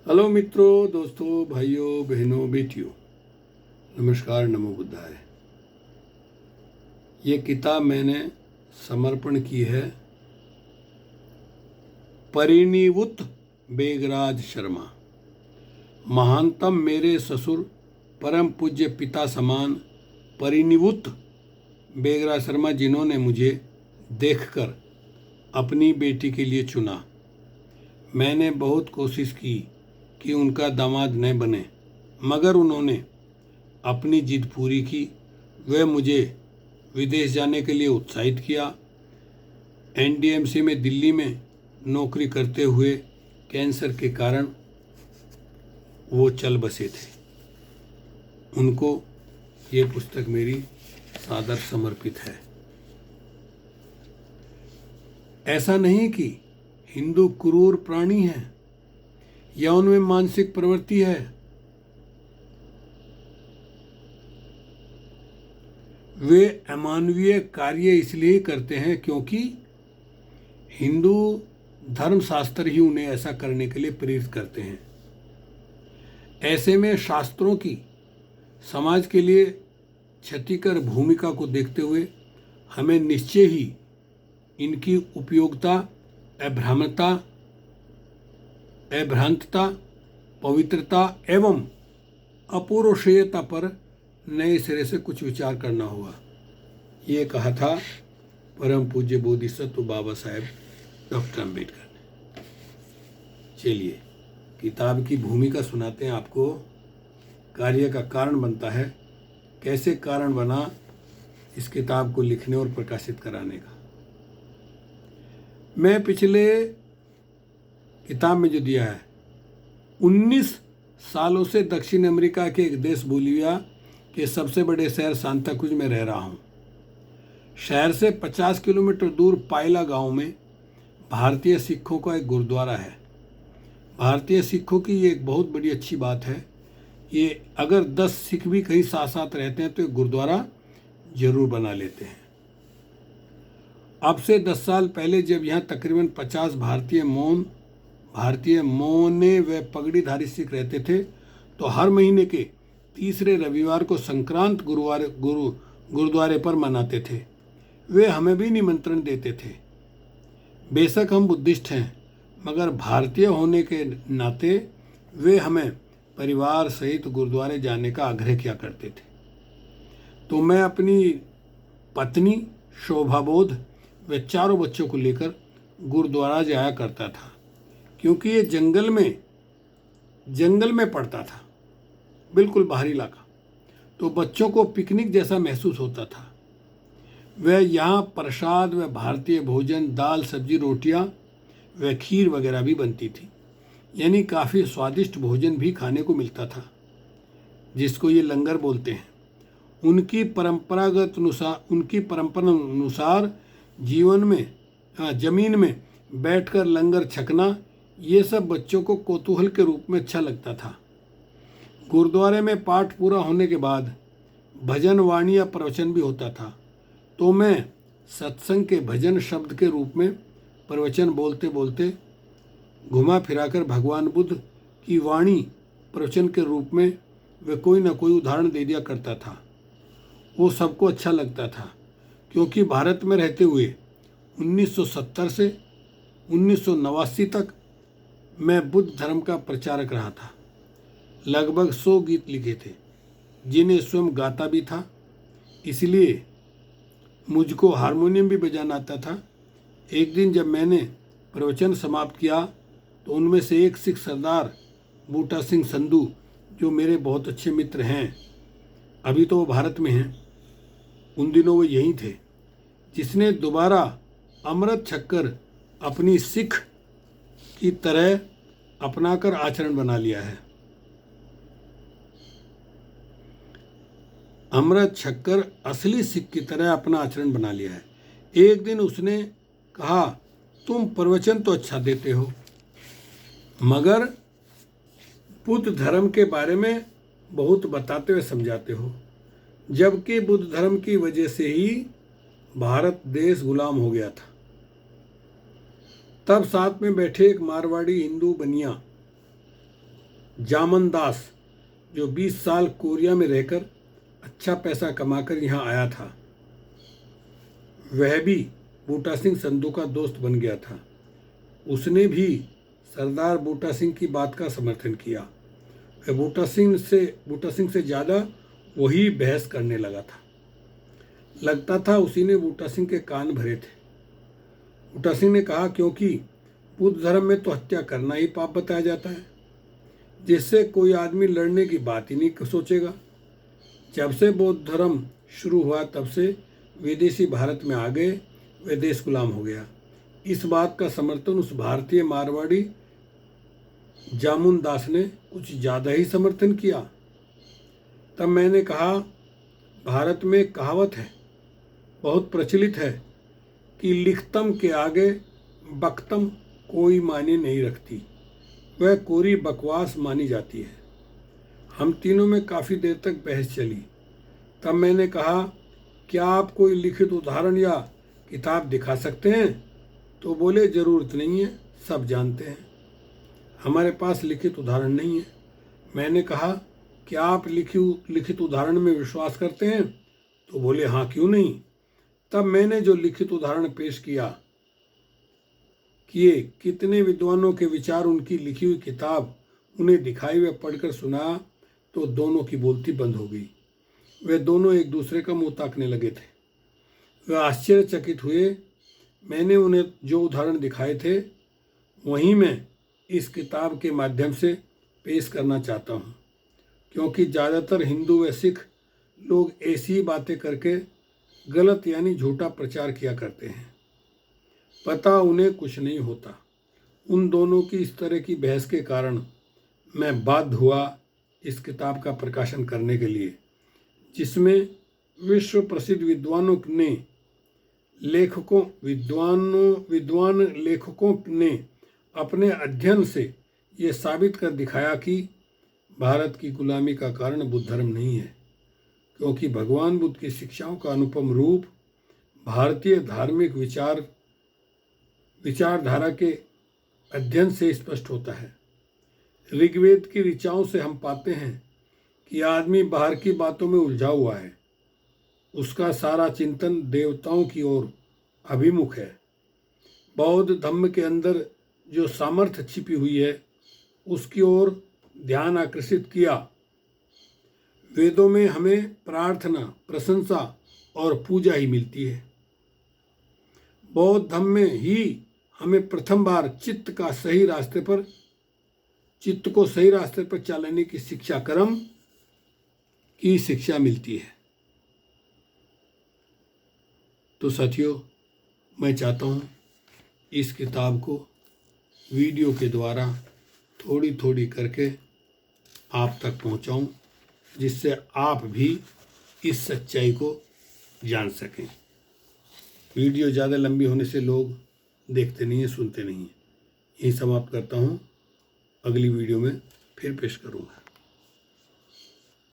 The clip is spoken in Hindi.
हेलो मित्रों, दोस्तों, भाइयों, बहनों, बेटियों, नमस्कार, नमो बुद्धाय। ये किताब मैंने समर्पण की है परिणीवुत बेगराज शर्मा, महानतम मेरे ससुर परम पूज्य पिता समान परिणीवुत बेगराज शर्मा, जिन्होंने मुझे देखकर अपनी बेटी के लिए चुना। मैंने बहुत कोशिश की कि उनका दामाद न बने, मगर उन्होंने अपनी जिद पूरी की। वे मुझे विदेश जाने के लिए उत्साहित किया। एनडीएमसी में दिल्ली में नौकरी करते हुए कैंसर के कारण वो चल बसे थे। उनको ये पुस्तक मेरी सादर समर्पित है। ऐसा नहीं कि हिंदू क्रूर प्राणी है या उनमें मानसिक प्रवृत्ति है। वे अमानवीय कार्य इसलिए करते हैं क्योंकि हिंदू धर्मशास्त्र ही उन्हें ऐसा करने के लिए प्रेरित करते हैं। ऐसे में शास्त्रों की समाज के लिए क्षतिकर भूमिका को देखते हुए हमें निश्चय ही इनकी उपयोगिता, अभ्रांतता, पवित्रता एवं अपौरुषेयता पर नए सिरे से कुछ विचार करना होगा। ये कहा था परम पूज्य बोधिसत्व बाबा साहेब डॉक्टर अम्बेडकर ने। चलिए किताब की भूमिका सुनाते हैं आपको। कार्य का कारण बनता है, कैसे कारण बना इस किताब को लिखने और प्रकाशित कराने का। मैं पिछले किताब में जो दिया है, 19 सालों से दक्षिण अमेरिका के एक देश बोलिविया के सबसे बड़े शहर सांता क्रूज में रह रहा हूँ। शहर से 50 किलोमीटर दूर पायला गांव में भारतीय सिखों का एक गुरुद्वारा है। भारतीय सिखों की ये एक बहुत बड़ी अच्छी बात है। ये अगर 10 सिख भी कहीं साथ साथ रहते हैं तो एक गुरुद्वारा जरूर बना लेते हैं। अब से 10 साल पहले जब यहाँ तकरीबन 50 भारतीय मौने व पगड़ीधारी सिख रहते थे, तो हर महीने के तीसरे रविवार को संक्रांत गुरुद्वारे पर मनाते थे। वे हमें भी निमंत्रण देते थे। बेशक हम बुद्धिस्ट हैं, मगर भारतीय होने के नाते वे हमें परिवार सहित गुरुद्वारे जाने का आग्रह किया करते थे। तो मैं अपनी पत्नी शोभाबोध व चारों बच्चों को लेकर गुरुद्वारा जाया करता था, क्योंकि ये जंगल में पड़ता था, बिल्कुल बाहरी इलाका। तो बच्चों को पिकनिक जैसा महसूस होता था। वह यहाँ प्रसाद व भारतीय भोजन, दाल, सब्जी, रोटियाँ व खीर वगैरह भी बनती थी। यानी काफ़ी स्वादिष्ट भोजन भी खाने को मिलता था, जिसको ये लंगर बोलते हैं। उनकी परंपरा अनुसार जमीन में बैठकर लंगर छकना, ये सब बच्चों को कौतूहल के रूप में अच्छा लगता था। गुरुद्वारे में पाठ पूरा होने के बाद भजन, वाणी या प्रवचन भी होता था। तो मैं सत्संग के भजन शब्द के रूप में प्रवचन बोलते बोलते घुमा फिराकर भगवान बुद्ध की वाणी प्रवचन के रूप में वे कोई न कोई उदाहरण दे दिया करता था। वो सबको अच्छा लगता था, क्योंकि भारत में रहते हुए 1970 से 1989 तक मैं बुद्ध धर्म का प्रचारक रहा था। लगभग 100 गीत लिखे थे, जिन्हें स्वयं गाता भी था। इसलिए मुझको हारमोनियम भी बजाना आता था। एक दिन जब मैंने प्रवचन समाप्त किया, तो उनमें से एक सिख सरदार बूटा सिंह संधू, जो मेरे बहुत अच्छे मित्र हैं, अभी तो वो भारत में हैं, उन दिनों वो यहीं थे, जिसने दोबारा अमृत छककर अपनी सिख की तरह अपनाकर आचरण बना लिया है। अमृत छककर असली सिख की तरह अपना आचरण बना लिया है। एक दिन उसने कहा, तुम प्रवचन तो अच्छा देते हो, मगर बुद्ध धर्म के बारे में बहुत बताते हुए समझाते हो, जबकि बुद्ध धर्म की वजह से ही भारत देश गुलाम हो गया था। तब साथ में बैठे एक मारवाड़ी हिंदू बनिया जामन दास, जो 20 साल कोरिया में रहकर अच्छा पैसा कमाकर यहाँ आया था, वह भी बूटा सिंह संधू का दोस्त बन गया था। उसने भी सरदार बूटा सिंह की बात का समर्थन किया। वह बूटा सिंह से ज़्यादा वही बहस करने लगा था। लगता था उसी ने बूटा सिंह के कान भरे थे। बूटा सिंह ने कहा, क्योंकि बुद्ध धर्म में तो हत्या करना ही पाप बताया जाता है, जिससे कोई आदमी लड़ने की बात ही नहीं सोचेगा। जब से बौद्ध धर्म शुरू हुआ तब से विदेशी भारत में आ गए, वे देश गुलाम हो गया। इस बात का समर्थन उस भारतीय मारवाड़ी जामुन दास ने कुछ ज़्यादा ही समर्थन किया। तब मैंने कहा, भारत में एक कहावत है, बहुत प्रचलित है, कि लिखतम के आगे बकतम कोई मायने नहीं रखती, वह कोरी बकवास मानी जाती है। हम तीनों में काफ़ी देर तक बहस चली। तब मैंने कहा, क्या आप कोई लिखित उदाहरण या किताब दिखा सकते हैं? तो बोले, ज़रूरत नहीं है, सब जानते हैं, हमारे पास लिखित उदाहरण नहीं है। मैंने कहा, क्या आप लिखित उदाहरण में विश्वास करते हैं? तो बोले, हाँ, क्यों नहीं। तब मैंने जो लिखित उदाहरण पेश किए, कितने विद्वानों के विचार उनकी लिखी हुई किताब उन्हें दिखाई व पढ़कर सुना, तो दोनों की बोलती बंद हो गई। वे दोनों एक दूसरे का मुंह ताकने लगे थे। वे आश्चर्यचकित हुए। मैंने उन्हें जो उदाहरण दिखाए थे वहीं मैं इस किताब के माध्यम से पेश करना चाहता हूँ, क्योंकि ज़्यादातर हिंदू व सिख लोग ऐसी बातें करके गलत यानी झूठा प्रचार किया करते हैं। पता उन्हें कुछ नहीं होता। उन दोनों की इस तरह की बहस के कारण मैं बाध्य हुआ इस किताब का प्रकाशन करने के लिए, जिसमें विश्व प्रसिद्ध विद्वान लेखकों ने अपने अध्ययन से ये साबित कर दिखाया कि भारत की गुलामी का कारण बुद्ध धर्म नहीं है, क्योंकि भगवान बुद्ध की शिक्षाओं का अनुपम रूप भारतीय धार्मिक विचारधारा के अध्ययन से स्पष्ट होता है। ऋग्वेद की ऋचाओं से हम पाते हैं कि आदमी बाहर की बातों में उलझा हुआ है, उसका सारा चिंतन देवताओं की ओर अभिमुख है। बौद्ध धम्म के अंदर जो सामर्थ्य छिपी हुई है उसकी ओर ध्यान आकर्षित किया। वेदों में हमें प्रार्थना, प्रशंसा और पूजा ही मिलती है। बौद्ध धम्म में ही हमें प्रथम बार चित्त को सही रास्ते पर चलाने की शिक्षा, कर्म की शिक्षा मिलती है। तो साथियों, मैं चाहता हूँ इस किताब को वीडियो के द्वारा थोड़ी थोड़ी करके आप तक पहुँचाऊँ, जिससे आप भी इस सच्चाई को जान सकें। वीडियो ज़्यादा लंबी होने से लोग देखते नहीं हैं, सुनते नहीं हैं। यही समाप्त करता हूँ। अगली वीडियो में फिर पेश करूँगा।